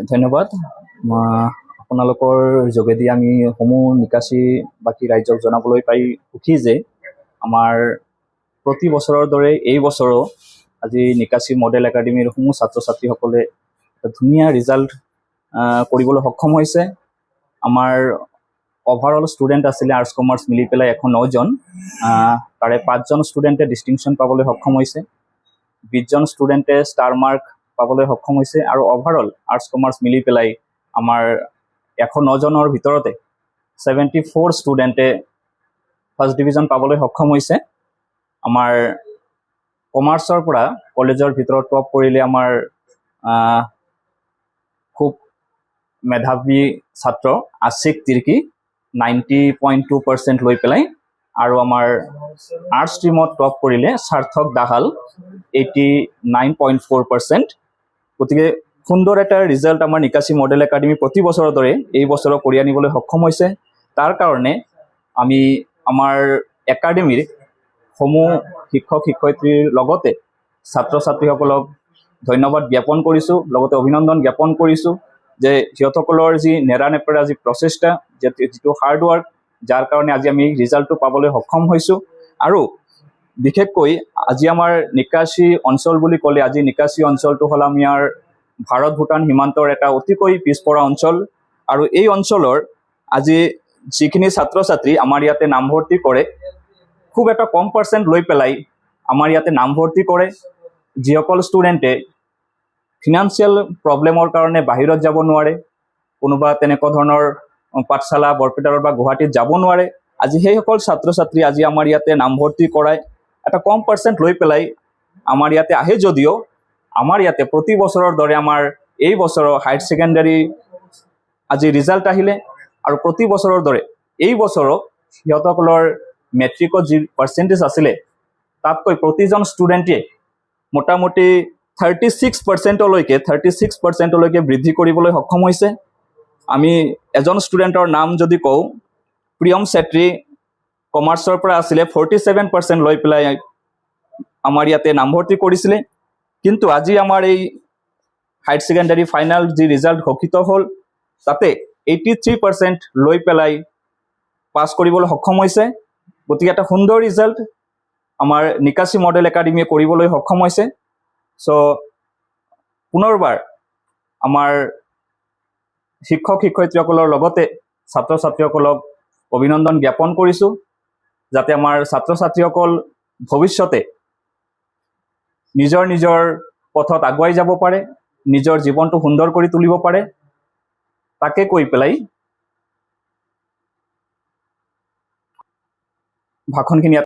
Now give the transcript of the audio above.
ধন্যবাদ। আপোনালোকৰ যোগেদি আমি সমূহ নিকাচি বাকী ৰাইজক জনাবলৈ পাই সুখী যে আমাৰ প্ৰতি বছৰৰ দৰে এই বছৰো আজি নিকাচি মডেল একাডেমীৰ সমূহ ছাত্ৰ ছাত্ৰীসকলে এটা ধুনীয়া ৰিজাল্ট কৰিবলৈ সক্ষম হৈছে। আমাৰ অভাৰঅল ষ্টুডেণ্ট আছিলে আৰ্টছ কমাৰ্চ মিলি পেলাই 109জন, তাৰে 5জন ষ্টুডেণ্টে ডিষ্টিংশ্যন পাবলৈ সক্ষম হৈছে, 20জন ষ্টুডেণ্টে ষ্টাৰ মাৰ্ক পাবলৈ সক্ষম হৈছে, আৰু অভাৰঅল আৰ্টছ কমাৰ্চ মিলি পেলাই আমাৰ 109জনৰ ভিতৰতে 74 ষ্টুডেণ্টে ফাৰ্ষ্ট ডিভিজন পাবলৈ সক্ষম হৈছে। আমাৰ কমাৰ্চৰ পৰা কলেজৰ ভিতৰত টপ কৰিলে আমাৰ খুব মেধাৱী ছাত্ৰ আশিক তিৰ্কি 90.2% লৈ পেলাই, আৰু আমাৰ আৰ্টছ ষ্ট্ৰীমত টপ কৰিলে সাৰ্থক দাহাল 89.4%। গতিকে সুন্দৰ এটা ৰিজাল্ট আমাৰ নিকাচি মডেল একাডেমী প্ৰতি বছৰৰ দৰে এই বছৰো কৰি আনিবলৈ সক্ষম হৈছে। তাৰ কাৰণে আমি আমাৰ একাডেমীৰ সমূহ শিক্ষক শিক্ষয়িত্ৰীৰ লগতে ছাত্ৰ ছাত্ৰীসকলক ধন্যবাদ জ্ঞাপন কৰিছোঁ, লগতে অভিনন্দন জ্ঞাপন কৰিছোঁ যে সিহঁতসকলৰ যি নেৰানেপেৰা যি প্ৰচেষ্টা, যিটো হাৰ্ডৱৰ্ক, যাৰ কাৰণে আজি আমি ৰিজাল্টটো পাবলৈ সক্ষম হৈছোঁ। আৰু বিশেষকৈ আজি আমাৰ নিকাচি অঞ্চল বুলি ক'লে, আজি নিকাচি অঞ্চলটো হ'ল আমাৰ ভাৰত ভূটান সীমান্তৰ এটা অতিকৈ পিছপৰা অঞ্চল, আৰু এই অঞ্চলৰ আজি যিখিনি ছাত্ৰ ছাত্ৰী আমাৰ ইয়াতে নামভৰ্তি কৰে, খুব এটা কম পাৰ্চেণ্ট লৈ পেলাই আমাৰ ইয়াতে নামভৰ্তি কৰে। যিসকল ষ্টুডেণ্টে ফিনান্সিয়েল প্ৰব্লেমৰ কাৰণে বাহিৰত যাব নোৱাৰে, কোনোবা তেনেকুৱা ধৰণৰ পাঠশালা বৰপেটাৰ বা গুৱাহাটীত যাব নোৱাৰে, আজি সেইসকল ছাত্ৰ ছাত্ৰী আজি আমাৰ ইয়াতে নামভৰ্তি কৰাই এটা কম পাৰ্চেণ্ট লৈ পেলাই আমাৰ ইয়াতে আহে। যদিও আমাৰ ইয়াতে প্ৰতি বছৰৰ দৰে আমাৰ এই বছৰৰ হায়াৰ ছেকেণ্ডাৰী আজি ৰিজাল্ট আহিলে, আৰু প্ৰতি বছৰৰ দৰে এই বছৰো সিহঁতসকলৰ মেট্ৰিকত যি পাৰ্চেণ্টেজ আছিলে তাতকৈ প্ৰতিজন ষ্টুডেণ্টে মোটামুটি 36%লৈকে বৃদ্ধি কৰিবলৈ সক্ষম হৈছে। আমি এজন ষ্টুডেণ্টৰ নাম যদি কওঁ, প্ৰিয়ম চেত্ৰী কমাৰ্চৰ পৰা আছিলে, 47% লৈ পেলাই আমাৰ ইয়াতে নামভৰ্তি কৰিছিলে, কিন্তু আজি আমাৰ এই হায়াৰ ছেকেণ্ডাৰী ফাইনেল যি ৰিজাল্ট ঘোষিত হ'ল তাতে 83% লৈ পেলাই পাছ কৰিবলৈ সক্ষম হৈছে। গতিকে এটা সুন্দৰ ৰিজাল্ট আমাৰ নিকাচি মডেল একাডেমীয়ে কৰিবলৈ সক্ষম হৈছে। চ' পুনৰবাৰ আমাৰ শিক্ষক শিক্ষয়িত্ৰীসকলৰ লগতে ছাত্ৰ ছাত্ৰীসকলক অভিনন্দন জ্ঞাপন কৰিছোঁ, যাতে আমাৰ ছাত্ৰ ছাত্ৰীসকল ভৱিষ্যতে নিজৰ নিজৰ পথত আগুৱাই যাব পাৰে, নিজৰ জীৱনটো সুন্দৰ কৰি তুলিব পাৰে, তাকে কৈ পেলাই ভাষণখিনি